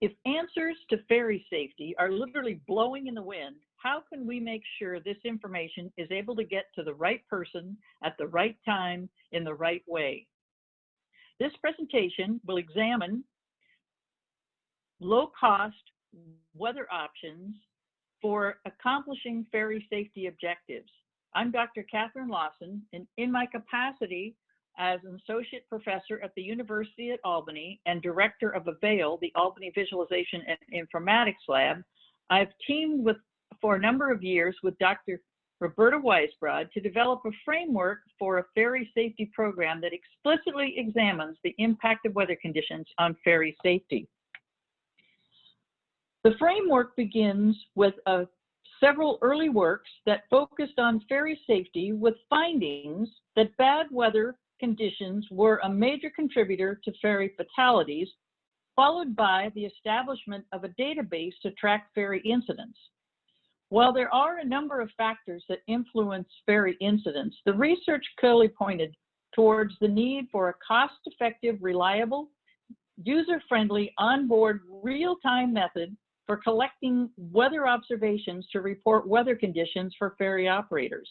If answers to ferry safety are literally blowing in the wind, how can we make sure this information is able to get to the right person at the right time in the right way? This presentation will examine low-cost weather options for accomplishing ferry safety objectives. I'm Dr. Catherine Lawson, and in my capacity as an associate professor at the University at Albany and director of AVAIL, the Albany Visualization and Informatics Lab, I've teamed for a number of years with Dr. Roberta Weisbrod to develop a framework for a ferry safety program that explicitly examines the impact of weather conditions on ferry safety. The framework begins with several early works that focused on ferry safety with findings that bad weather conditions were a major contributor to ferry fatalities, followed by the establishment of a database to track ferry incidents. While there are a number of factors that influence ferry incidents, the research clearly pointed towards the need for a cost-effective, reliable, user-friendly, onboard, real-time method for collecting weather observations to report weather conditions for ferry operators.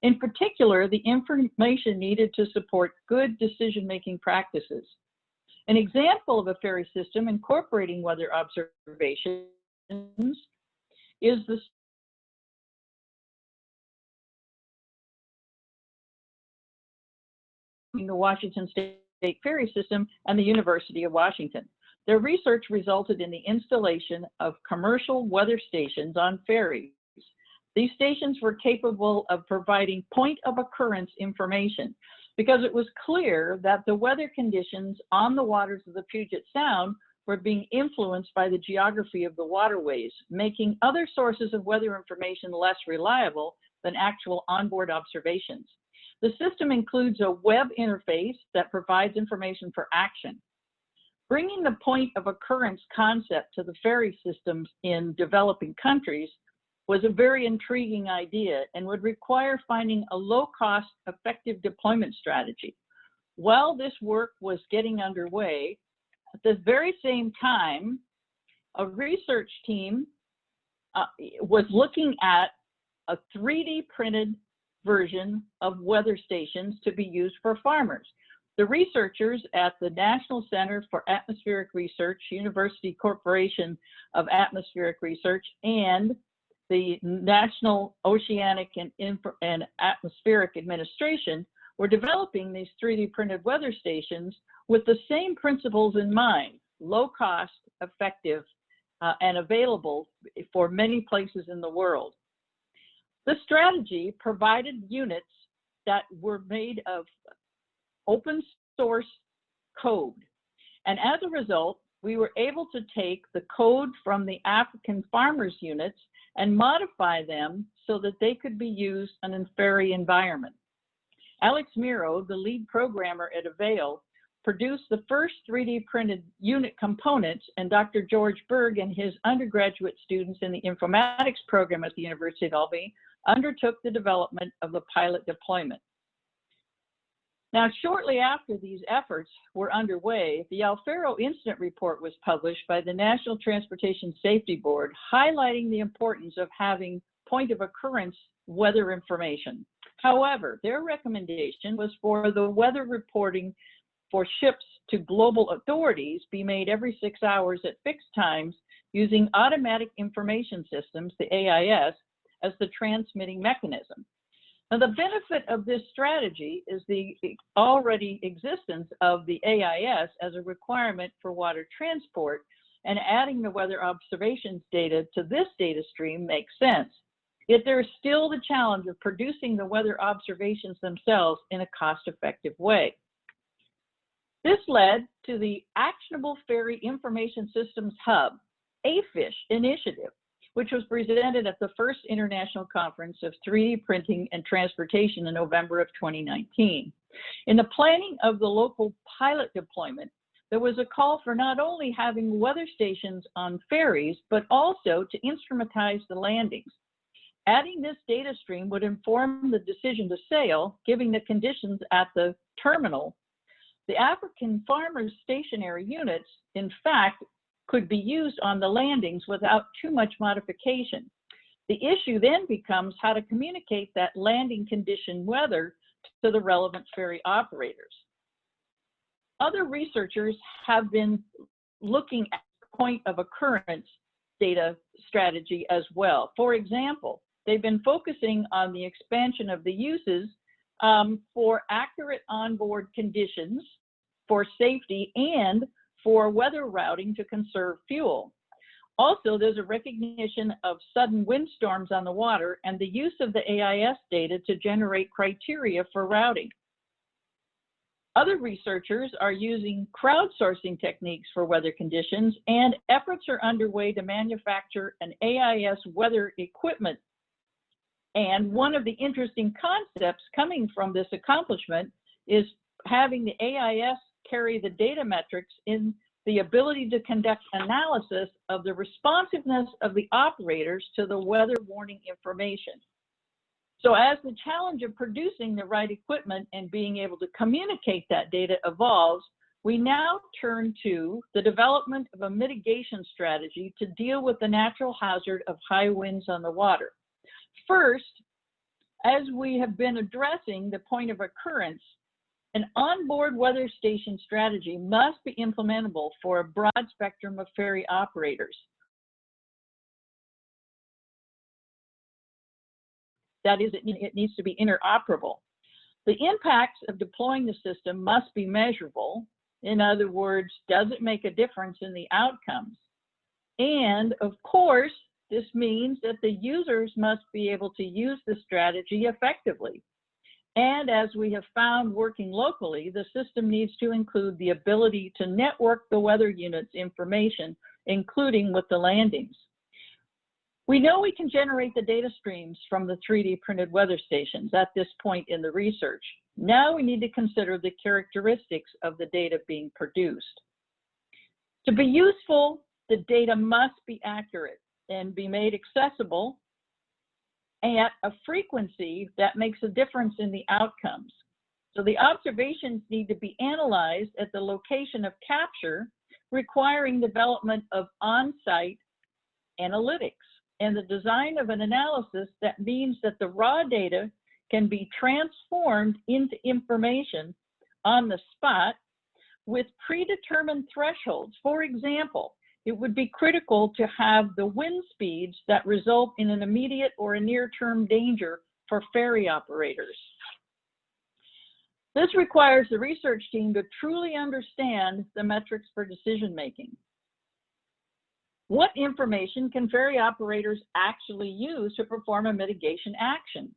In particular, the information needed to support good decision-making practices. An example of a ferry system incorporating weather observations is the Washington State Ferry System and the University of Washington. Their research resulted in the installation of commercial weather stations on ferries. These stations were capable of providing point of occurrence information because it was clear that the weather conditions on the waters of the Puget Sound were being influenced by the geography of the waterways, making other sources of weather information less reliable than actual onboard observations. The system includes a web interface that provides information for action. Bringing the point of occurrence concept to the ferry systems in developing countries was a very intriguing idea and would require finding a low-cost, effective deployment strategy. While this work was getting underway, at the very same time, a research team was looking at a 3D printed version of weather stations to be used for farmers. The researchers at the National Center for Atmospheric Research, University Corporation of Atmospheric Research, and the National Oceanic and Atmospheric Administration were developing these 3D printed weather stations with the same principles in mind: low cost, effective, and available for many places in the world. The strategy provided units that were made of open source code. And as a result, we were able to take the code from the African farmers units and modify them so that they could be used in a ferry environment. Alex Miro, the lead programmer at AVAIL, produced the first 3D printed unit components, and Dr. George Berg and his undergraduate students in the informatics program at the University of Albany undertook the development of the pilot deployment. Now, shortly after these efforts were underway, the Faro incident report was published by the National Transportation Safety Board, highlighting the importance of having point of occurrence weather information. However, their recommendation was for the weather reporting for ships to global authorities be made every 6 hours at fixed times using automatic information systems, the AIS, as the transmitting mechanism. Now, the benefit of this strategy is the already existence of the AIS as a requirement for water transport, and adding the weather observations data to this data stream makes sense. Yet there is still the challenge of producing the weather observations themselves in a cost-effective way. This led to the Actionable Ferry Information Systems Hub, AFISH initiative, which was presented at the first International Conference of 3D Printing and Transportation in November of 2019. In the planning of the local pilot deployment, there was a call for not only having weather stations on ferries, but also to instrumentize the landings. Adding this data stream would inform the decision to sail, given the conditions at the terminal. The African farmers' stationary units, in fact, could be used on the landings without too much modification. The issue then becomes how to communicate that landing condition weather to the relevant ferry operators. Other researchers have been looking at the point of occurrence data strategy as well. For example, they've been focusing on the expansion of the uses for accurate onboard conditions, for safety, and for weather routing to conserve fuel. Also, there's a recognition of sudden windstorms on the water and the use of the AIS data to generate criteria for routing. Other researchers are using crowdsourcing techniques for weather conditions, and efforts are underway to manufacture an AIS weather equipment. And one of the interesting concepts coming from this accomplishment is having the AIS carry the data metrics in the ability to conduct analysis of the responsiveness of the operators to the weather warning information. So as the challenge of producing the right equipment and being able to communicate that data evolves, we now turn to the development of a mitigation strategy to deal with the natural hazard of high winds on the water. First, as we have been addressing the point of occurrence, an onboard weather station strategy must be implementable for a broad spectrum of ferry operators. That is, it needs to be interoperable. The impacts of deploying the system must be measurable. In other words, does it make a difference in the outcomes? And of course, this means that the users must be able to use the strategy effectively. And as we have found working locally, the system needs to include the ability to network the weather unit's information, including with the landings. We know we can generate the data streams from the 3D printed weather stations at this point in the research. Now we need to consider the characteristics of the data being produced. To be useful, the data must be accurate and be made accessible at a frequency that makes a difference in the outcomes. So the observations need to be analyzed at the location of capture, requiring development of on-site analytics and the design of an analysis that means that the raw data can be transformed into information on the spot with predetermined thresholds. For example, it would be critical to have the wind speeds that result in an immediate or a near-term danger for ferry operators. This requires the research team to truly understand the metrics for decision-making. What information can ferry operators actually use to perform a mitigation action?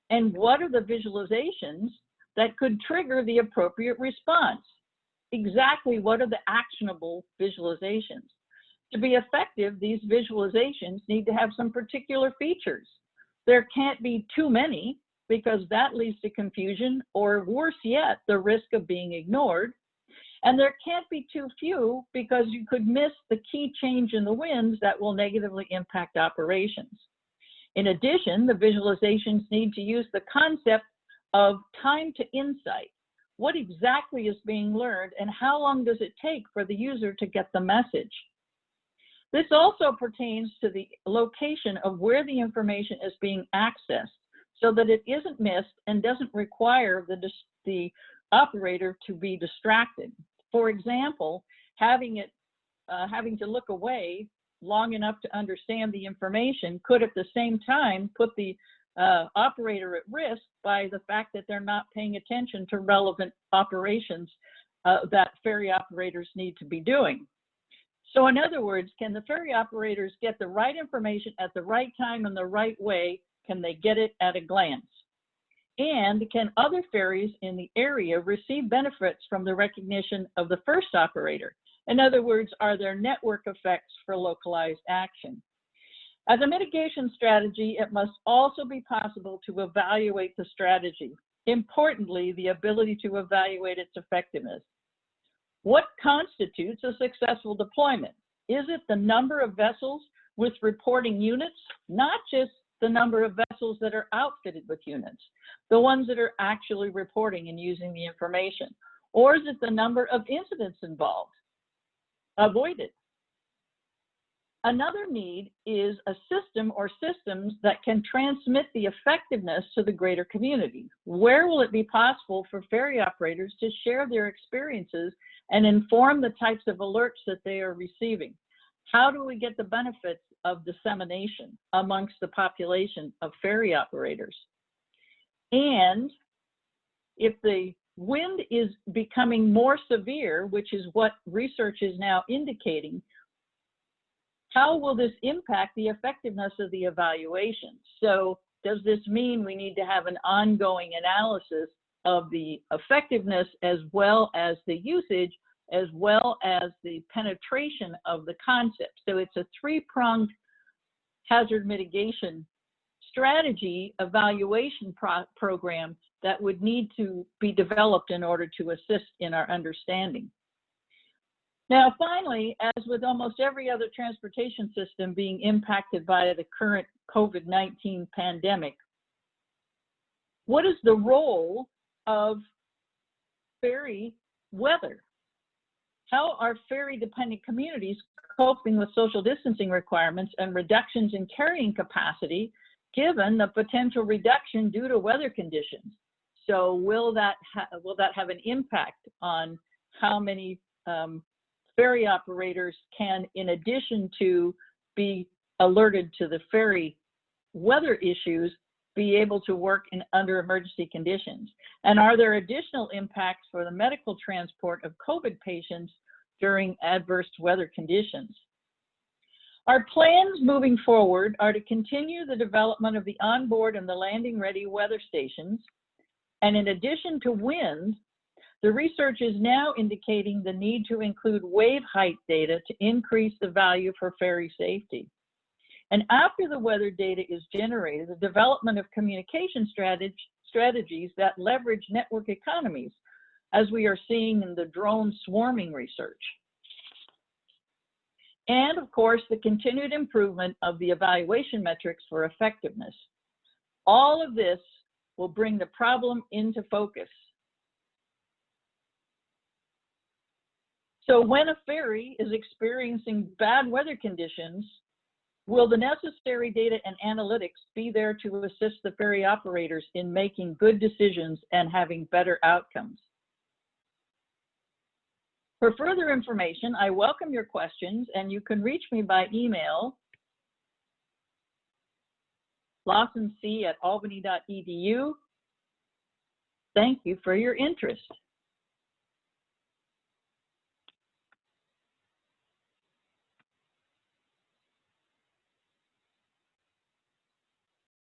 And what are the visualizations that could trigger the appropriate response? Exactly what are the actionable visualizations? To be effective, these visualizations need to have some particular features. There can't be too many because that leads to confusion, or worse yet, the risk of being ignored. And there can't be too few because you could miss the key change in the winds that will negatively impact operations. In addition, the visualizations need to use the concept of time to insight. What exactly is being learned and how long does it take for the user to get the message? This also pertains to the location of where the information is being accessed so that it isn't missed and doesn't require the operator to be distracted. For example, having to look away long enough to understand the information could at the same time put the operator at risk by the fact that they're not paying attention to relevant operations that ferry operators need to be doing. So in other words, can the ferry operators get the right information at the right time and the right way? Can they get it at a glance? And can other ferries in the area receive benefits from the recognition of the first operator? In other words, are there network effects for localized action? As a mitigation strategy, it must also be possible to evaluate the strategy. Importantly, the ability to evaluate its effectiveness. What constitutes a successful deployment? Is it the number of vessels with reporting units, not just the number of vessels that are outfitted with units, the ones that are actually reporting and using the information? Or is it the number of incidents involved, avoided? Another need is a system or systems that can transmit the effectiveness to the greater community. Where will it be possible for ferry operators to share their experiences and inform the types of alerts that they are receiving? How do we get the benefits of dissemination amongst the population of ferry operators? And if the wind is becoming more severe, which is what research is now indicating, how will this impact the effectiveness of the evaluation? So does this mean we need to have an ongoing analysis of the effectiveness as well as the usage, as well as the penetration of the concept? So it's a three-pronged hazard mitigation strategy evaluation program that would need to be developed in order to assist in our understanding. Now, finally, as with almost every other transportation system being impacted by the current COVID-19 pandemic, what is the role of ferry weather? How are ferry-dependent communities coping with social distancing requirements and reductions in carrying capacity given the potential reduction due to weather conditions? So will that have an impact on how many ferry operators can, in addition to be alerted to the ferry weather issues, be able to work under emergency conditions? And are there additional impacts for the medical transport of COVID patients during adverse weather conditions? Our plans moving forward are to continue the development of the onboard and the landing ready weather stations. And in addition to wind, the research is now indicating the need to include wave height data to increase the value for ferry safety. And after the weather data is generated, the development of communication strategies that leverage network economies, as we are seeing in the drone swarming research. And of course, the continued improvement of the evaluation metrics for effectiveness. All of this will bring the problem into focus. So when a ferry is experiencing bad weather conditions, will the necessary data and analytics be there to assist the ferry operators in making good decisions and having better outcomes? For further information, I welcome your questions, and you can reach me by email, lawsonc@albany.edu. Thank you for your interest.